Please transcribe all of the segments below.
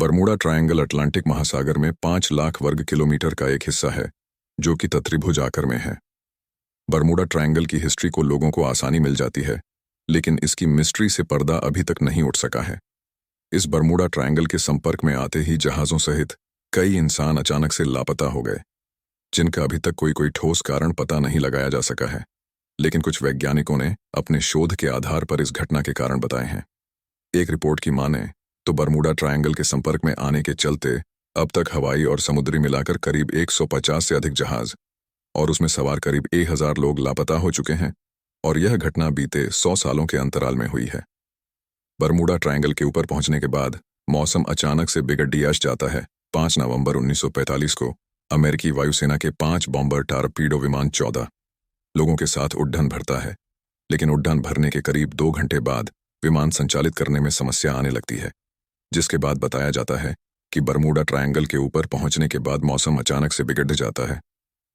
Bermuda triangle Atlantic महासागर में 5 लाख वर्ग किलोमीटर का एक हिस्सा है जो कि त्रिभुज आकार में है। बरमूडा ट्रायंगल की हिस्ट्री को लोगों को आसानी मिल जाती है, लेकिन इसकी मिस्ट्री से पर्दा अभी तक नहीं उठ सका है। इस बरमूडा ट्रायंगल के संपर्क में आते ही जहाज़ों सहित कई इंसान अचानक से लापता हो गए, जिनका अभी तक कोई ठोस कारण पता नहीं लगाया जा सका है। लेकिन कुछ वैज्ञानिकों ने अपने शोध के आधार पर इस घटना के कारण बताए हैं। एक रिपोर्ट की माने तो बरमूडा ट्रायंगल के संपर्क में आने के चलते अब तक हवाई और समुद्री मिलाकर करीब 150 से अधिक जहाज और उसमें सवार करीब 1000 लोग लापता हो चुके हैं, और यह घटना बीते 100 सालों के अंतराल में हुई है। बरमूडा ट्रायंगल के ऊपर पहुंचने के बाद मौसम अचानक से बिगड़ जाता है। 5 नवंबर 1945 को अमेरिकी वायुसेना के 5 बॉम्बर टारपीडो विमान 14 लोगों के साथ उड्डयन भरता है, लेकिन उड्डयन भरने के करीब 2 घंटे बाद विमान संचालित करने में समस्या आने लगती है, जिसके बाद बताया जाता है कि बरमूडा ट्रायंगल के ऊपर पहुंचने के बाद मौसम अचानक से बिगड़ जाता है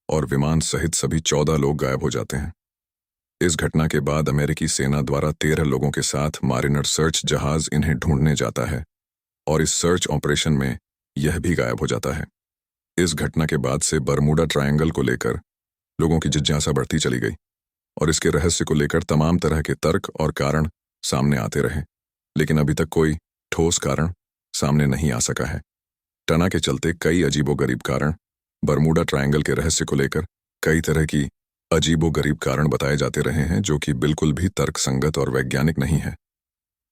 और विमान सहित सभी 14 लोग गायब हो जाते हैं। इस घटना के बाद अमेरिकी सेना द्वारा 13 लोगों के साथ मारिनर सर्च जहाज इन्हें ढूंढने जाता है और इस सर्च ऑपरेशन में यह भी गायब हो जाता है। इस घटना के बाद से बरमूडा ट्रायंगल को लेकर लोगों की जिज्ञासा बढ़ती चली गई और इसके रहस्य को लेकर तमाम तरह के तर्क और कारण सामने आते रहे, लेकिन अभी तक कोई ठोस कारण सामने नहीं आ सका है। टना के चलते कई अजीबोगरीब कारण बरमूडा ट्रायंगल के रहस्य को लेकर कई तरह की अजीबोगरीब कारण बताए जाते रहे हैं, जो कि बिल्कुल भी तर्कसंगत और वैज्ञानिक नहीं है।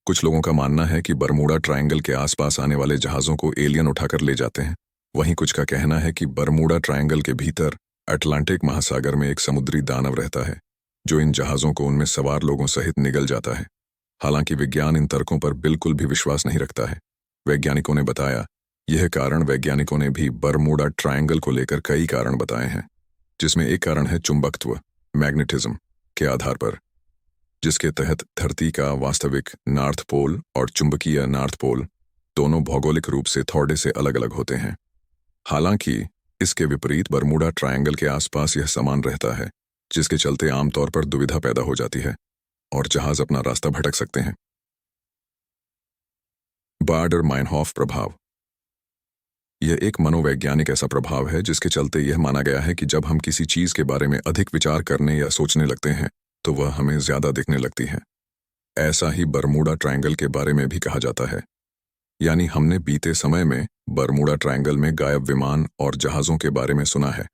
कुछ लोगों का मानना है कि बरमूडा ट्रायंगल के आसपास आने वाले जहाज़ों को एलियन उठाकर ले जाते हैं। वहीं कुछ का कहना है कि बरमूडा ट्रायंगल के भीतर अटलांटिक महासागर में एक समुद्री दानव रहता है, जो इन जहाज़ों को उनमें सवार लोगों सहित निगल जाता है। हालांकि विज्ञान इन तर्कों पर बिल्कुल भी विश्वास नहीं रखता है। वैज्ञानिकों ने बताया, यह कारण वैज्ञानिकों ने भी बरमूडा ट्रायंगल को लेकर कई कारण बताए हैं, जिसमें एक कारण है चुंबकत्व मैग्नेटिज्म के आधार पर, जिसके तहत धरती का वास्तविक नॉर्थ पोल और चुंबकीय नॉर्थ पोल दोनों भौगोलिक रूप से थोड़े से अलग अलग होते हैं। हालांकि इसके विपरीत बरमूडा ट्रायंगल के आसपास यह समान रहता है, जिसके चलते आमतौर पर दुविधा पैदा हो जाती है और जहाज अपना रास्ता भटक सकते हैं। बार्डर-माइनहॉफ प्रभाव। यह एक मनोवैज्ञानिक ऐसा प्रभाव है जिसके चलते यह माना गया है कि जब हम किसी चीज के बारे में अधिक विचार करने या सोचने लगते हैं तो वह हमें ज्यादा दिखने लगती है। ऐसा ही बरमूडा ट्रायंगल के बारे में भी कहा जाता है। यानी हमने बीते समय में बरमूडा ट्रायंगल में गायब विमान और जहाजों के बारे में सुना है,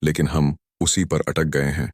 लेकिन हम उसी पर अटक गए हैं